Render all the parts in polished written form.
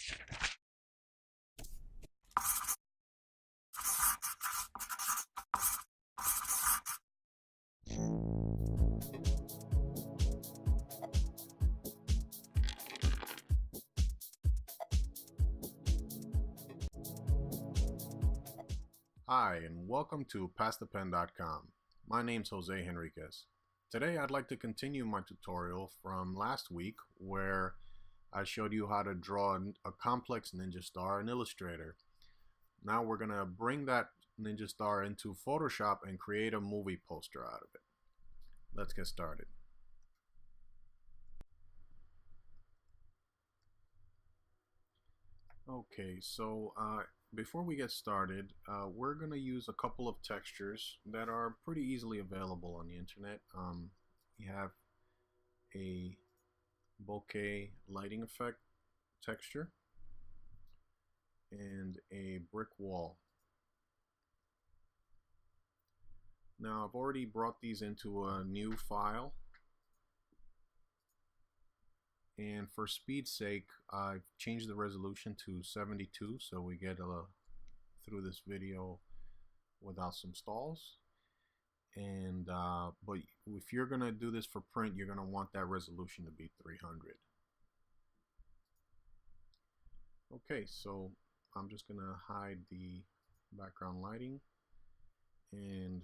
Hi, and welcome to PassThePen.com. My name's Jose Henriquez. Today I'd like to continue my tutorial from last week where I showed you how to draw a complex ninja star in Illustrator. Now we're going to bring that ninja star into Photoshop and create a movie poster out of it. Let's get started. Okay, so before we get started, we're going to use a couple of textures that are pretty easily available on the internet. We have a bokeh lighting effect texture and a brick wall. Now I've already brought these into a new file, and for speed's sake I've changed the resolution to 72 so we get through this video without some stalls. And but if you're gonna do this for print, you're gonna want that resolution to be 300. Okay, so I'm just gonna hide the background lighting and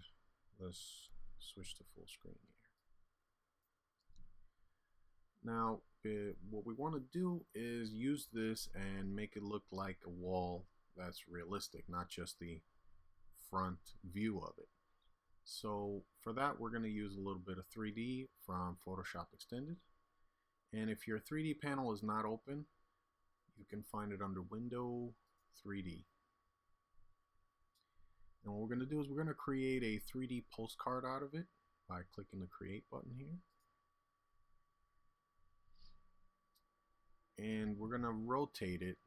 let's switch to full screen here. Now what we want to do is use this and make it look like a wall that's realistic, not just the front view of it. So for that we're going to use a little bit of 3D from Photoshop Extended, and if your 3D panel is not open, you can find it under Window, 3D. And what we're going to do is we're going to create a 3D postcard out of it by clicking the Create button here. And we're going to rotate it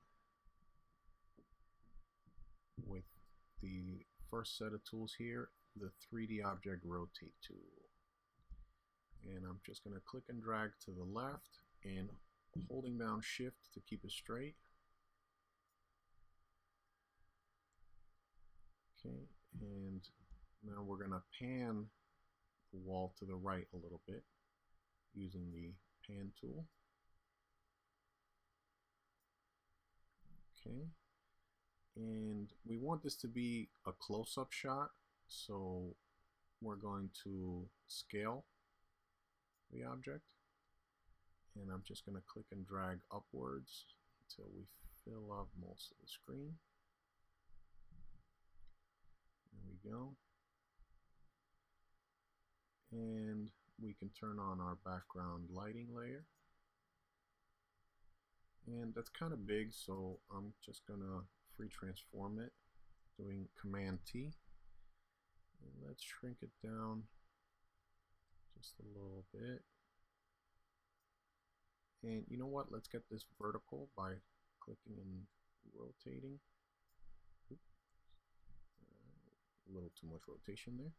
with the first set of tools here, the 3D Object Rotate tool. And I'm just going to click and drag to the left and holding down Shift to keep it straight. Okay, and now we're going to pan the wall to the right a little bit using the Pan tool. Okay, and we want this to be a close-up shot, so we're going to scale the object, and I'm just going to click and drag upwards until we fill up most of the screen. There we go. And we can turn on our background lighting layer. And that's kind of big, so I'm just going to free transform it, doing Command T. And let's shrink it down just a little bit. And you know what? Let's get this vertical by clicking and rotating. A little too much rotation there.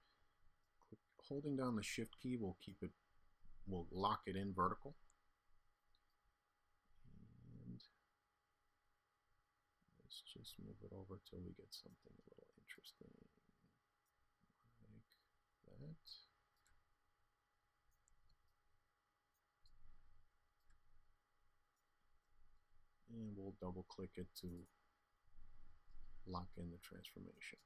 Holding down the Shift key will lock it in vertical. And let's just move it over till we get something a little interesting, like that. And we'll double click it to lock in the transformation.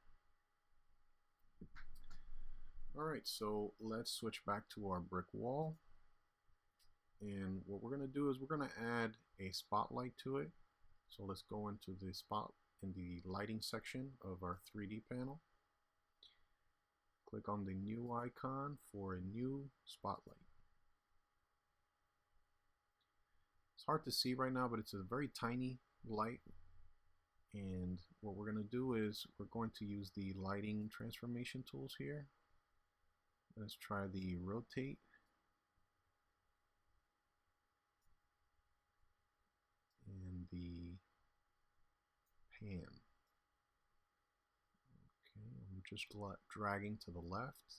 Alright, so let's switch back to our brick wall, and what we're going to do is we're going to add a spotlight to it. So let's go into the spot in the lighting section of our 3D panel. Click on the new icon for a new spotlight. It's hard to see right now, but it's a very tiny light, and what we're going to do is we're going to use the lighting transformation tools here. Let's try the rotate. And the pan. Okay, I'm just dragging to the left.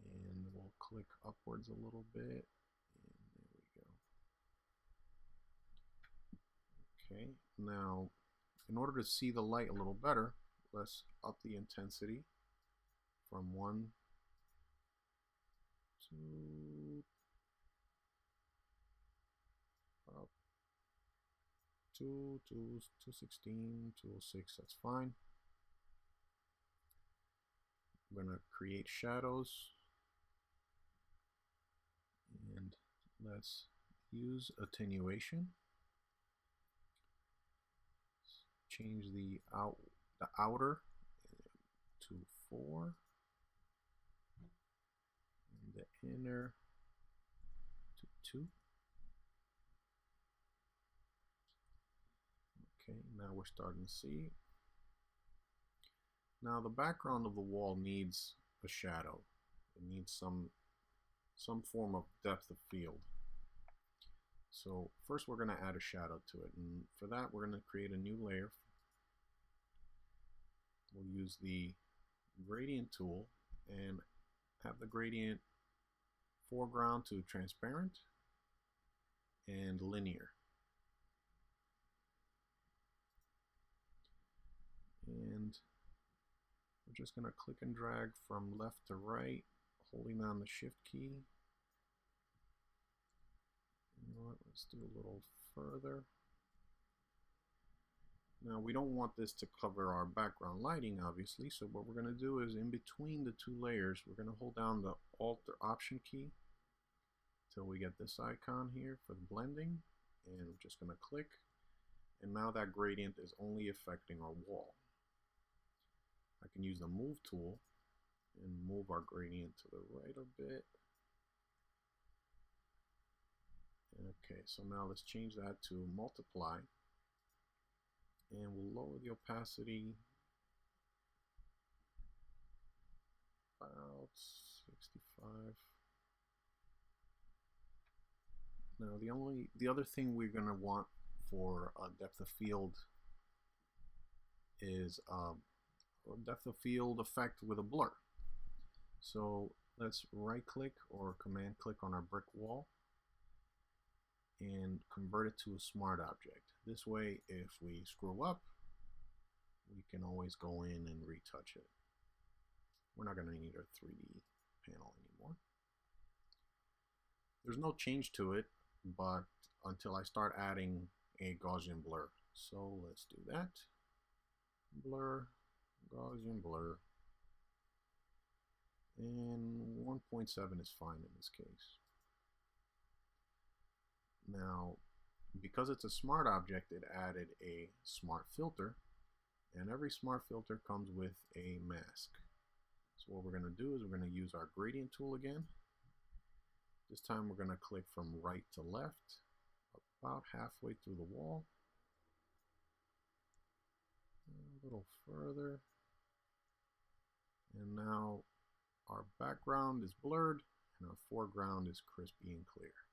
And we'll click upwards a little bit. And there we go. Okay, now in order to see the light a little better, let's up the intensity from 1 to up to 216, 206, that's fine. I'm going to create shadows, and let's use attenuation. Change the outer to 4 and the inner to 2. Okay, now we're starting to see. Now the background of the wall needs a shadow. It needs some form of depth of field. So first we're going to add a shadow to it, and for that we're going to create a new layer. We'll use the gradient tool and have the gradient foreground to transparent and linear. And we're just going to click and drag from left to right, holding down the shift key. You know what, let's do a little further. Now we don't want this to cover our background lighting, obviously, so what we're going to do is in between the two layers we're going to hold down the Alt or Option key until we get this icon here for the blending, and we're just going to click, and now that gradient is only affecting our wall. I can use the Move tool and move our gradient to the right a bit. Okay, so now let's change that to multiply, and we'll lower the opacity about 65. Now the other thing we're going to want for depth of field is a depth of field effect with a blur. So let's right click or command click on our brick wall and convert it to a smart object. This way if we screw up we can always go in and retouch it. We're not going to need our 3D panel anymore. There's no change to it, but until I start adding a Gaussian blur. So let's do that. Blur, Gaussian blur, and 1.7 is fine in this case. Now, because it's a smart object, it added a smart filter, and every smart filter comes with a mask. So what we're going to do is we're going to use our gradient tool again. This time we're going to click from right to left, about halfway through the wall, a little further, and now our background is blurred and our foreground is crispy and clear.